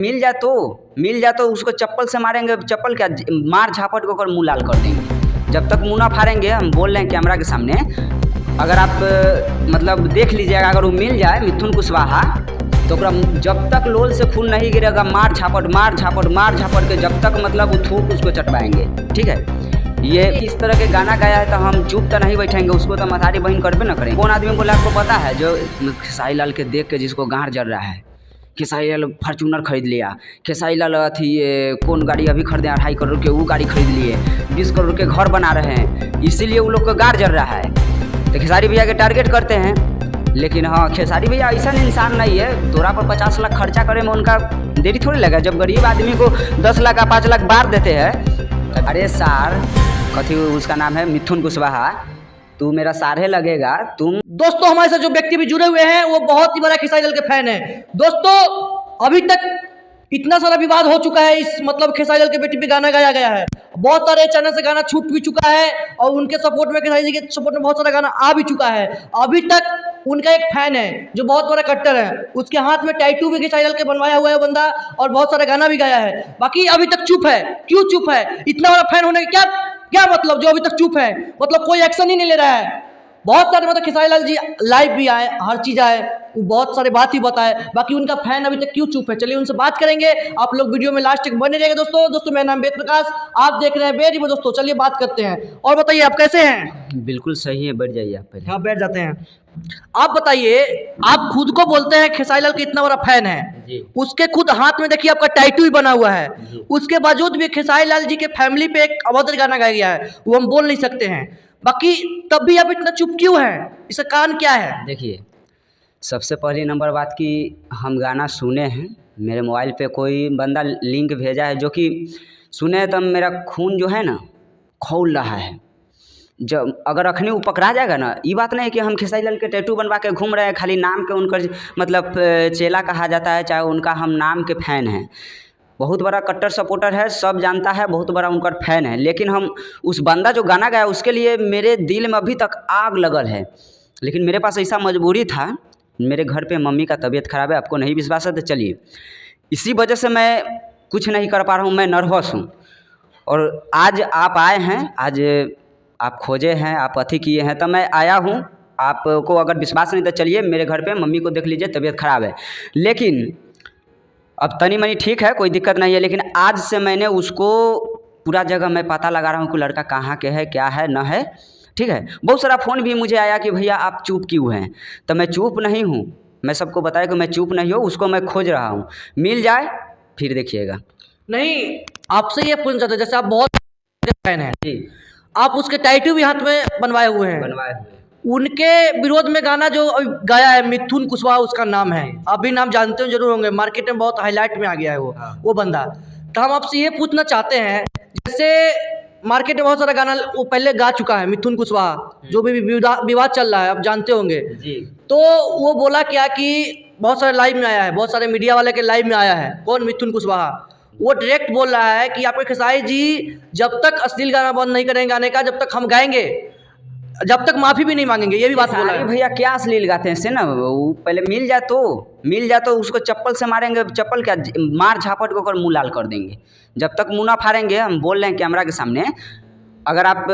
मिल जाए तो उसको चप्पल से मारेंगे, चप्पल क्या मार झापट को मुँह लाल कर देंगे। जब तक मुँह ना फाड़ेंगे, हम बोल रहे हैं कैमरा के सामने, अगर आप मतलब देख लीजिएगा, अगर वो मिल जाए मिथुन कुशवाहा तो जब तक लोल से खून नहीं गिरेगा मार झापट के जब तक मतलब वो थूक उसको चटवाएंगे। ठीक है, ये इस तरह के गाना गाया है तो हम चुप तो नहीं बैठेंगे, उसको तो मथारी बहन करबे ना करेंगे। कौन आदमी बोला आपको पता है, जो खेसारी लाल के देख के जिसको गाँठ जल रहा है। खेसारी लाल फॉर्च्यूनर खरीद लिया, खेसारी लाल अथी कौन गाड़ी अभी खरीदे 2.5 करोड़ के, वो गाड़ी खरीद लिए, 20 करोड़ के घर बना रहे हैं, इसीलिए वो लोग को गाँठ जल रहा है। तो खेसारी भैया के टारगेट करते हैं। लेकिन हाँ, खेसारी भैया ऐसा इंसान नहीं है, तोरा पर 50 लाख खर्चा करे में उनका देरी थोड़ी लगा। जब गरीब आदमी को 10 लाख या 5 लाख बार देते हैं। अरे सार, कथी उसका नाम है मिथुन कुशवाहा, तू मेरा सारे लगेगा तुम। दोस्तों हमारे साथ जो व्यक्ति भी जुड़े हुए हैं वो बहुत ही बड़ा खेसारी लाल के फैन है। दोस्तों अभी तक इतना सारा विवाद हो चुका है, इस मतलब खेसारी लाल के बेटी पे गाना गाया गया है, बहुत सारे चैनल से गाना छूट भी चुका है और उनके सपोर्ट में, खेसारी जी के सपोर्ट में बहुत सारा गाना आ भी चुका है। अभी तक उनका एक फैन है जो बहुत बड़ा कट्टर है, उसके हाथ में टैटू भी खेसारी लाल के बनवाया हुआ है बंदा, और बहुत सारा गाना भी गाया है। बाकी अभी तक चुप है। क्यों चुप है? इतना बड़ा फैन होने का क्या मतलब जो अभी तक चुप है? मतलब कोई एक्शन ही नहीं ले रहा है। बहुत सारे मतलब खेसारी लाल जी लाइव भी आए, हर चीज़ आए, बहुत सारे बात ही बताए, बाकी उनका फैन अभी तक क्यों चुप है? चलिए उनसे बात करेंगे। आप लोग वीडियो में लास्ट तक बने रहिएगा। दोस्तों मेरा नाम वेद प्रकाश, आप देख रहे हैं वेद। दोस्तों चलिए बात करते हैं। और बताइए आप कैसे हैं? बिल्कुल सही है, बैठ जाइए आप पहले। हाँ बैठ जाते हैं। आप बताइए, आप खुद को बोलते हैं खेसारी लाल का इतना बड़ा फैन है जी। उसके खुद हाथ में देखिए आपका टैटू ही बना हुआ है, उसके बावजूद भी खेसारी लाल जी के फैमिली पे एक अभद्र गाना गाया गया है, वो हम बोल नहीं सकते हैं। बाकी तब भी आप इतना चुप क्यों हैं? इसका कारण क्या है? देखिए, सबसे पहली नंबर बात कि हम गाना सुने हैं, मेरे मोबाइल पे कोई बंदा लिंक भेजा है जो कि सुने, तब मेरा खून जो है ना खौल रहा है। जब अगर अखनी वो पकड़ा जाएगा ना, ये बात नहीं है कि हम खेसारी लाल के टैटू बनवा के घूम रहे हैं, खाली नाम के उनका मतलब चेला कहा जाता है, चाहे उनका हम नाम के फ़ैन हैं। बहुत बड़ा कट्टर सपोर्टर है, सब जानता है, बहुत बड़ा उनका फ़ैन है। लेकिन हम उस बंदा जो गाना गाया उसके लिए मेरे दिल में अभी तक आग लगल है। लेकिन मेरे पास ऐसा मजबूरी था, मेरे घर पे मम्मी का तबीयत ख़राब है, आपको नहीं विश्वास है तो चलिए, इसी वजह से मैं कुछ नहीं कर पा रहा हूँ, मैं नर्वस हूँ। और आज आप आए हैं, आज आप खोजे हैं, आप अथी किए हैं, तो मैं आया हूँ। आपको अगर विश्वास नहीं तो चलिए मेरे घर पे मम्मी को देख लीजिए, तबीयत ख़राब है। लेकिन अब तनी मनी ठीक है, कोई दिक्कत नहीं है। लेकिन आज से मैंने उसको पूरा जगह मैं पता लगा रहा हूँ कि लड़का कहाँ के है, क्या है न है। ठीक है, बहुत सारा फ़ोन भी मुझे आया कि भैया आप चुप क्यों हैं, तो मैं चुप नहीं हूँ। मैं सबको बताया कि मैं चुप नहीं हूँ, उसको मैं खोज रहा हूँ, मिल जाए फिर देखिएगा। नहीं, आपसे ये पूछना चाहते, जैसे आप बहुत फैन हैं जी, आप उसके टैटू भी हाथ में बनवाए हुए हैं, बनवाए हुए। उनके विरोध में गाना जो अभी गाया है मिथुन कुशवाहा उसका नाम है, आप भी नाम जानते हो जरूर होंगे, मार्केट में बहुत हाईलाइट में आ गया है वो बंदा। तो हम आपसे ये पूछना चाहते हैं, जैसे मार्केट में बहुत सारा गाना वो पहले गा चुका है मिथुन कुशवाहा, जो भी विवाद चल रहा है आप जानते होंगे जी। तो वो बोला क्या कि बहुत सारे लाइव में आया है, बहुत सारे मीडिया वाले के लाइव में आया है, कौन? मिथुन कुशवाहा। वो डायरेक्ट बोल रहा है कि आपके खेसारी जी जब तक अश्लील गाना बंद नहीं करेंगे गाने का, जब तक हम गाएंगे, जब तक माफ़ी भी नहीं मांगेंगे, ये भी बात बोला है। भैया क्या अश्लील गाते हैं से ना, वो पहले मिल जाए तो उसको चप्पल से मारेंगे, चप्पल क्या मार झापट को मुँह लाल कर देंगे। जब तक मुँह ना फाड़ेंगे, हम बोल रहे हैं कैमरा के सामने, अगर आप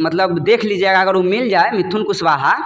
मतलब देख लीजिएगा, अगर वो मिल जाए मिथुन कुशवाहा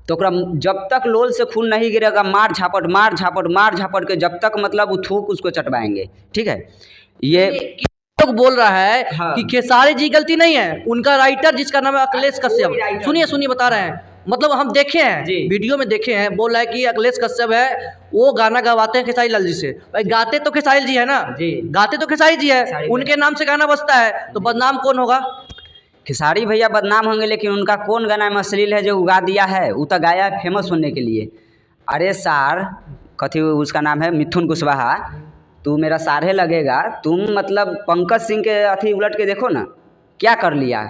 तो जब तक लोल से खून नहीं गिरेगा मार झापट के जब तक मतलब वो थूक उसको चटवाएंगे। ठीक है, ये लोग बोल रहा है हाँ। कि खेसारी जी गलती नहीं है, उनका राइटर जिसका नाम है अखिलेश कश्यप, सुनिए बता रहे हैं, मतलब हम देखे हैं वीडियो में देखे हैं, बोल रहा है कि अखिलेश कश्यप है, वो गाना गवाते हैं खेसारी लाल जी से। भाई गाते तो खेसारी जी है ना, गाते तो खेसारी जी है, उनके नाम से गाना बजता है, तो बदनाम कौन होगा? खेसारी भैया बदनाम होंगे, लेकिन उनका कौन गाना में अश्लील है जो उगा दिया है? वो तो गाया है फेमस होने के लिए। अरे सार, कथी उसका नाम है मिथुन कुशवाहा, तू मेरा सारे लगेगा तुम। मतलब पंकज सिंह के अथी उलट के देखो ना, क्या कर लिया,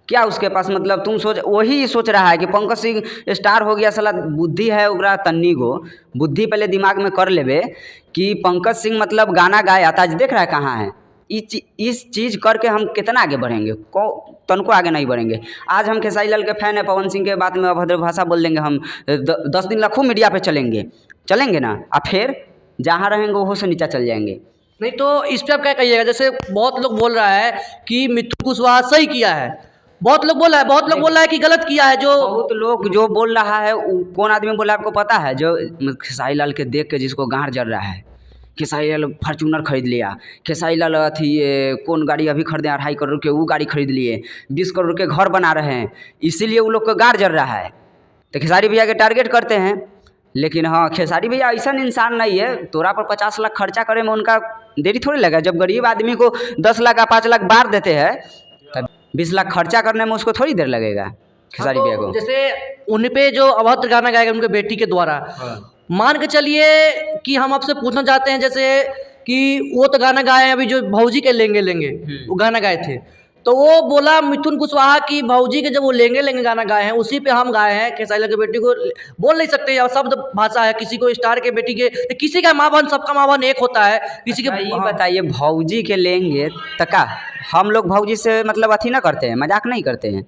क्या उसके पास मतलब तुम वही सोच रहा है कि पंकज सिंह स्टार हो गया, साला बुद्धि है ओकरा तन्नी गो, बुद्धि पहले दिमाग में कर लेबे कि पंकज सिंह मतलब गाना गाया था, आज देख रहा है कहाँ है। इस चीज़ करके हम कितना आगे बढ़ेंगे? तनको आगे नहीं बढ़ेंगे। आज हम खेसारी लाल के फैन है, पवन सिंह के बात में अभद्र भाषा बोल देंगे, हम 10 दिन लाखों मीडिया पे चलेंगे ना, और फिर जहाँ रहेंगे वहाँ से नीचा चल जाएंगे। नहीं तो इस पे आप क्या कहिएगा? जैसे बहुत लोग बोल रहा है कि मिथुन कुशवाहा सही किया है, बहुत लोग बोल रहा है कि गलत किया है। जो बहुत लोग जो बोल रहा है कौन आदमी बोला आपको पता है? जो खेसारी लाल के देख के जिसको गांड जल रहा है। खेसारी लाल फॉर्च्यूनर खरीद लिया, खेसारी लाल कौन गाड़ी अभी खरीदे 2.5 करोड़ के, वो गाड़ी खरीद लिए, 20 करोड़ के घर बना रहे हैं, इसीलिए वो लोग को गांड जल रहा है। तो खेसारी भैया के टारगेट करते हैं। लेकिन हाँ, खेसारी भैया ऐसा इंसान नहीं है, तोरा पर 50 लाख खर्चा करे में उनका देरी थोड़ी लगा। जब गरीब आदमी को 10 लाख या 5 लाख बार देते हैं तब 20 लाख खर्चा करने में उसको थोड़ी देर लगेगा खेसारी भैया को। जैसे उन पे जो अभद्र गाना गाएगा उनके बेटी के द्वारा, मान के चलिए कि हम आपसे पूछना चाहते हैं, जैसे कि वो तो गाना गाए हैं अभी जो भौजी के लेंगे वो गाना गाए थे, तो वो बोला मिथुन कुशवाहा की भौजी के जब वो लेंगे गाना गाए हैं उसी पे हम गाए हैं। खेसारी लाल की बेटी को बोल नहीं सकते, या शब्द भाषा है, किसी को स्टार के बेटी के, तो किसी का माँ बहन, सबका माँ बहन एक होता है, किसी के। ये बताइए भौजी के लेंगे तका हम लोग भौजी से मतलब अथी ना करते हैं, मजाक नहीं करते हैं।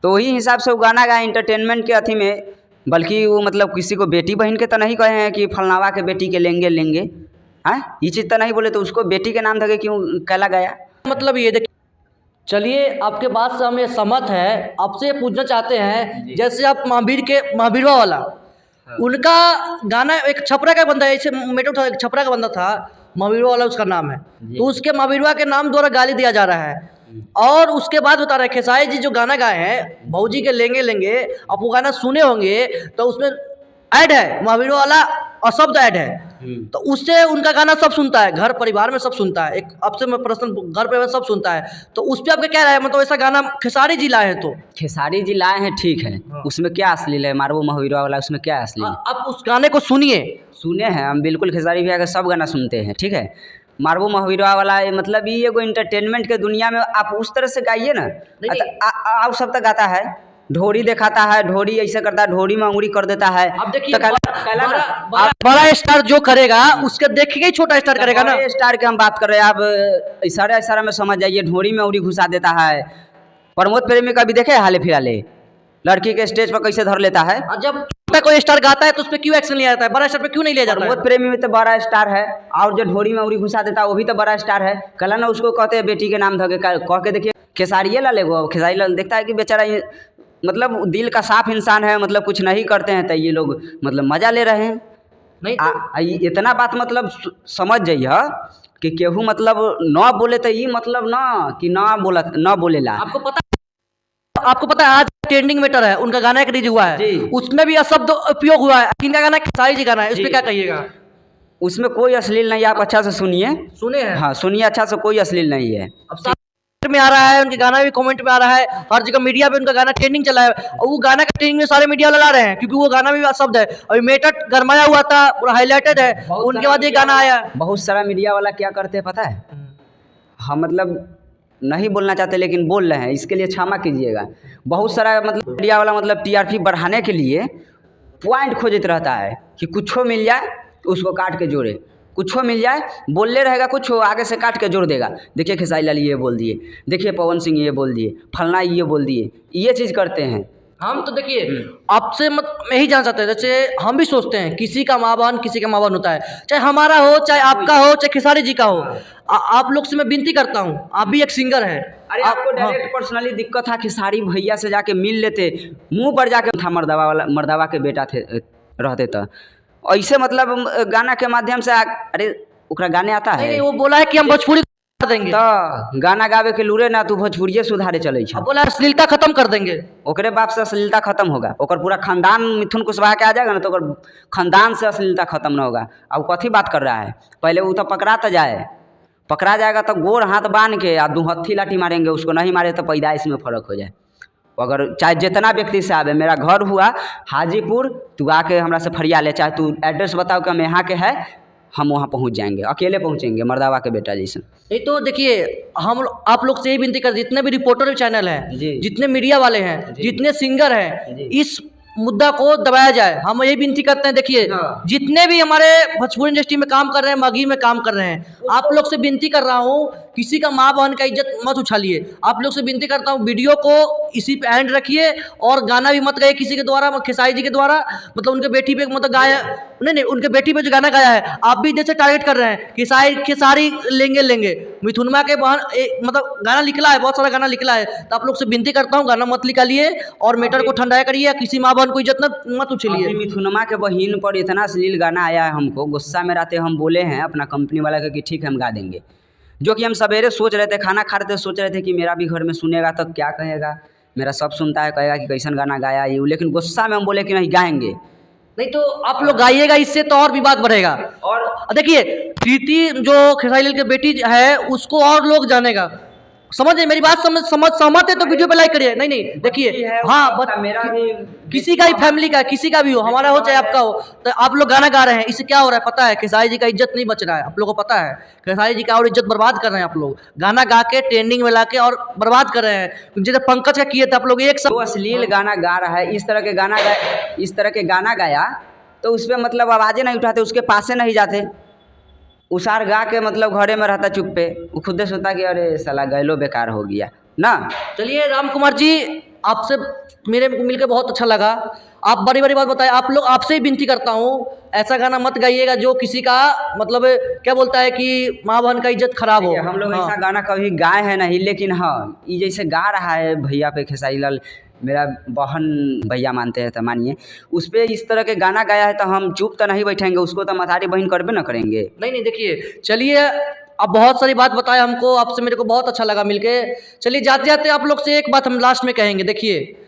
तो वही हिसाब से वो गाना गाए इंटरटेनमेंट के अथी में, बल्कि वो मतलब किसी को बेटी बहन के तो नहीं कहे हैं कि फलनावा के बेटी के लेंगे हाँ, ये चीज़ तो नहीं बोले, तो उसको बेटी के नाम धके क्यों कहला गया? मतलब ये देखिए, चलिए आपके बात से हम ये सहमत है। आपसे पूछना चाहते हैं, जैसे आप महावीरवा वाला, उनका गाना एक छपरा का बंदा है, ऐसे मेटो था, एक छपरा का बंदा था, महावीरवा वाला उसका नाम है, तो उसके महावीरवा के नाम द्वारा गाली दिया जा रहा है। और उसके बाद बता रहे खेसारी जी जो गाना गाए हैं भौजी के लेंगे, आप वो गाना सुने होंगे तो उसमें ऐड है महावीरवा वाला और शब्द ऐड है, तो उससे उनका गाना सब सुनता है, घर परिवार में सब सुनता है, एक आपसे मैं प्रश्न, घर परिवार सब सुनता है, तो उस पर आपका क्या राय है? मतलब ऐसा गाना खेसारी जी लाए हैं, तो खेसारी जी लाए हैं ठीक है, उसमें क्या अश्लील है? मारवो महावीरवा वाला उसमें क्या अश्लील? आप उस गाने को सुनिए। सुने हैं हम, बिल्कुल खेसारी भैया का सब गाना सुनते हैं, ठीक है। मारवो महावीरवा वाला मतलब ये एगो इंटरटेनमेंट के दुनिया में आप उस तरह से गाइए ना, आप सब तक गाता है, ढोरी दिखाता है, ढोरी ऐसे करता है, ढोरी में अंगुली कर देता है। अब देखिए बड़ा स्टार जो करेगा उसके देखेगा ही छोटा स्टार करेगा ना। स्टार के हम बात कर रहे हैं, आप इशारा में समझ जाइए, ढोरी में अंगुली घुसा देता है। प्रमोद प्रेमी का भी देखे हाले फिलहाल लड़की के स्टेज पर कैसे धर लेता है। जब छोटा कोई स्टार गाता है तो उस पर क्यों एक्शन लिया जाता है, बड़ा स्टार पे क्यों नहीं लिया जाता? प्रमोद प्रेमी में तो बड़ा स्टार है, और जो ढोरी में उंगली घुसा देता है वो भी तो बड़ा स्टार है। कल ना उसको कहते हैं बेटी के नाम धके, कह के देखिए खेसारी लाल एगो, खेसारी लाल देखता है कि बेचारा मतलब दिल का साफ इंसान है, मतलब कुछ नहीं करते हैं, तो ये लोग मतलब मजा ले रहे हैं। नहीं इतना बात मतलब समझ जाइए कि केहू मतलब न बोले तो ये मतलब ना कि ना बोलेला। आपको पता है आज ट्रेंडिंग मैटर है, उनका गाना एक रिलीज हुआ है, उसमें भी अशब्द उपयोग हुआ है, इनका गाना खेसारी जी गाना है, उस पर क्या कहिएगा? उसमें कोई अश्लील नहीं है, आप अच्छा से सुनिए। सुने हैं? हाँ सुनिए अच्छा से, कोई अश्लील नहीं है। अब में आ रहा है, उनके गाना भी कमेंट में आ रहा है, हर जगह मीडिया पे उनका गाना ट्रेंडिंग चला है, और वो गाना का ट्रेंडिंग में सारे मीडिया वाले ला रहे हैं, क्योंकि वो गाना भी शब्द है। अभी मेटट गरमाया हुआ था, पूरा हाईलाइटेड है, उनके बाद ये गाना आया। बहुत सारा मीडिया वाला क्या करते हैं पता है, हम मतलब नहीं बोलना चाहते लेकिन बोल रहे हैं, इसके लिए क्षमा कीजिएगा। बहुत सारा मतलब मीडिया वाला मतलब टीआरपी बढ़ाने के लिए पॉइंट खोजते रहता है कि कुछ मिल जाए उसको काट के जोड़े, कुछ मिल जाए बोलले रहेगा, कुछ आगे से काट के जोड़ देगा। देखिए खेसारी लाल ये बोल दिए, देखिए पवन सिंह ये बोल दिए, फलना ये बोल दिए, ये चीज़ करते हैं। हम तो देखिए आपसे मैं यही जान सकते हैं, जैसे हम भी सोचते हैं किसी का माँ बहन किसी का माँ बहन होता है, चाहे हमारा हो, चाहे आपका हो, चाहे खेसारी जी का हो। आप लोग से मैं विनती करता हूँ, आप भी एक सिंगर हैं, अरे आपको डायरेक्ट पर्सनली दिक्कत था, खेसारी भैया से जाके मिल लेते, मुंह पर जाके था, मर्दावा के बेटा थे रहते तो ऐसे मतलब गाना के माध्यम से अरे ओकरा गाने आता है। नहीं, वो बोला है कि हम भोजपुरी कर देंगे, तो गाना गावे के लूरे ना तू भोजपुरिये सुधारे चले छ, बोला अश्लीलता खत्म कर देंगे, ओकरे बाप से अश्लीलता खत्म होगा, ओकर पूरा खानदान मिथुन कुशवाहा के आ जाएगा ना, तो ओकर खानदान से अश्लीलता खत्म ना होगा। अब कथी बात कर रहा है, पहले वो तो पकड़ा जाएगा तो गोर हाथ बांध के आप 2 हत्थी लाठी मारेंगे, उसको नहीं मारे तो पैदाइश में फ़र्क हो जाए। अगर चाहे जितना व्यक्ति से आवे, मेरा घर हुआ हाजीपुर, तू आके हमरा से फरिया ले, चाहे तू एड्रेस बताओ कि हम यहाँ के है, हम वहाँ पहुँच जाएंगे, अकेले पहुँचेंगे, मर्दावा के बेटा जैसे। नहीं तो देखिए हम आप लोग से यही विनती कर, जितने भी रिपोर्टर चैनल हैं, जितने मीडिया वाले हैं, जितने सिंगर हैं, इस मुद्दा को दबाया जाए। हम यही विनती करते हैं। देखिए हाँ। जितने भी हमारे भोजपुरी इंडस्ट्री में काम कर रहे हैं, मगही में काम कर रहे हैं, आप लोग से विनती कर रहा हूँ, किसी का माँ बहन का इज्जत मत उछालिए। आप लोग से विनती करता हूँ, वीडियो को इसी पे एंड रखिए और गाना भी मत गाइए किसी के द्वारा, खेसारी जी के द्वारा, मतलब उनके बेटी पे मतलब गाया नहीं, उनके बेटी पे जो गाना गाया है, आप भी जैसे टारगेट कर रहे हैं खेसारी लेंगे मिथुनमा के बहन मतलब गाना निकला है, बहुत सारा गाना निकला है, तो आप लोग से विनती करता हूँ गाना मत निकालिए और मैटर को ठंडाया करिए, किसी माँ बहन को इज्जत मत उछलिए। मिथुनमा के बहिन पर इतना अश्लील गाना आया है, हमको गुस्सा में रहते हम बोले हैं अपना कंपनी वाला के कि ठीक है हम गा देंगे, जो कि हम सवेरे सोच रहे थे, खाना खा रहे थे, सोच रहे थे कि मेरा भी घर में सुनेगा तो क्या कहेगा, मेरा सब सुनता है, कहेगा कि कैसन गाना गाया ये, लेकिन गुस्सा में हम बोले कि नहीं गाएंगे। नहीं तो आप लोग गाइएगा, इससे तो और विवाद बढ़ेगा। और देखिए प्रीति जो खेसारी लाल की बेटी है उसको और लोग जानेगा, समझे मेरी बात, सहमत है तो वीडियो पे लाइक करिए। नहीं देखिए, हाँ मेरा भी किसी का ही फैमिली का, किसी का भी हो, हमारा हो चाहे आपका हो, तो आप लोग गाना गा रहे हैं, इससे क्या हो रहा है पता है? खेसारी जी का इज्जत नहीं बच रहा है, आप लोगों को पता है, खेसारी जी का और इज्जत बर्बाद कर रहे हैं आप लोग, गाना गा के ट्रेंडिंग में ला के और बर्बाद कर रहे हैं। जैसे पंकज का किए थे आप लोग, एक तो अश्लील गाना गा रहा है, इस तरह के गाना गाया तो उस पर मतलब आवाज़ें नहीं उठाते, उसके पास से नहीं जाते, उसार गा के मतलब घरे में रहता चुप पे, वो खुद से सोचता कि अरे साला गैलो बेकार हो गया ना। चलिए राम कुमार जी, आपसे मेरे को मिलकर बहुत अच्छा लगा, आप बड़ी बड़ी बात बताए। आप लोग, आपसे ही विनती करता हूँ ऐसा गाना मत गाइएगा जो किसी का मतलब क्या बोलता है कि माँ बहन का इज्जत खराब हो। हम लोग ऐसा गाना कभी गाए हैं नहीं, लेकिन हाँ ये जैसे गा रहा है भैया पे, खेसारी लाल मेरा बहन भैया मानते हैं तो मानिए, उस पर इस तरह के गाना गाया है तो हम चुप तो नहीं बैठेंगे, उसको तो मतारी बहन करबे ना करेंगे। नहीं देखिए, चलिए अब बहुत सारी बात बताया हमको, आपसे मेरे को बहुत अच्छा लगा मिलके। चलिए जाते जाते आप लोग से एक बात हम लास्ट में कहेंगे। देखिए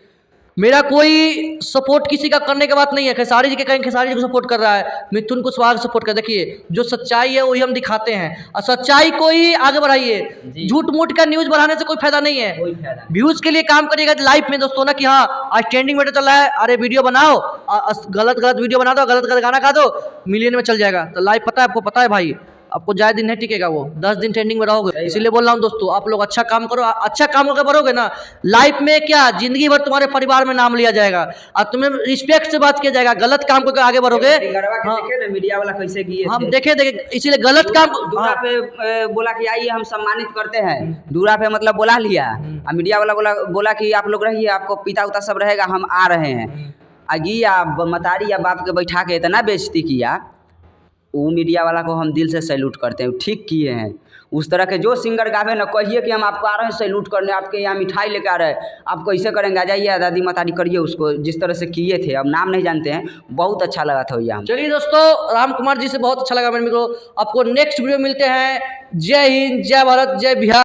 मेरा कोई सपोर्ट किसी का करने की बात नहीं है, खेसारी जी के कहेंगे खेसारी जी को सपोर्ट कर रहा है, मिथुन कुशवाहा को सपोर्ट कर। देखिए जो सच्चाई है वही हम दिखाते हैं और सच्चाई को ही आगे बढ़ाइए, झूठ मूठ का न्यूज़ बढ़ाने से कोई फायदा नहीं है, व्यूज़ के लिए काम करिएगा लाइफ में दोस्तों ना, कि हाँ आज ट्रेंडिंग में चल रहा है, अरे वीडियो बनाओ, गलत वीडियो बना दो, गलत गाना गा दो, मिलियन में चल जाएगा। तो लाइफ पता है आपको, पता है भाई, आपको ज़्यादा दिन नहीं टिकेगा, वो 10 दिन ट्रेंडिंग में रहोगे। इसीलिए बोल रहा हूँ दोस्तों, आप लोग अच्छा काम करो, अच्छा काम होकर बढ़ोगे ना, लाइफ में क्या जिंदगी भर तुम्हारे परिवार में नाम लिया जाएगा और तुम्हें रिस्पेक्ट से बात किया जाएगा। गलत काम करके आगे बढ़ोगे, हाँ, मीडिया वाला कैसे किए हम देखे इसीलिए गलत काम दूरा पे बोला कि आइए हम सम्मानित करते हैं, दूरा पे मतलब बोला लिया, और मीडिया वाला बोला कि आप लोग रहिए, आपको पिता उता सब रहेगा, हम आ रहे हैं, अगी या मतारी या बाप के बैठा के इतना बेइज्जती किया, वो मीडिया वाला को हम दिल से सैल्यूट करते हैं, ठीक किए हैं। उस तरह के जो सिंगर गावे ना, कहिए कि हम आपको आ रहे हैं सैल्यूट करने, आपके यहाँ मिठाई लेकर आ रहे हैं, आप कैसे करेंगे, आ जाइए दादी मतारी करिए उसको, जिस तरह से किए थे, अब नाम नहीं जानते हैं, बहुत अच्छा लगा था भैया। चलिए दोस्तों, राम कुमार जी से बहुत अच्छा लगा मेरे को, आपको नेक्स्ट वीडियो मिलते हैं। जय हिंद, जय भारत, जय बिहार।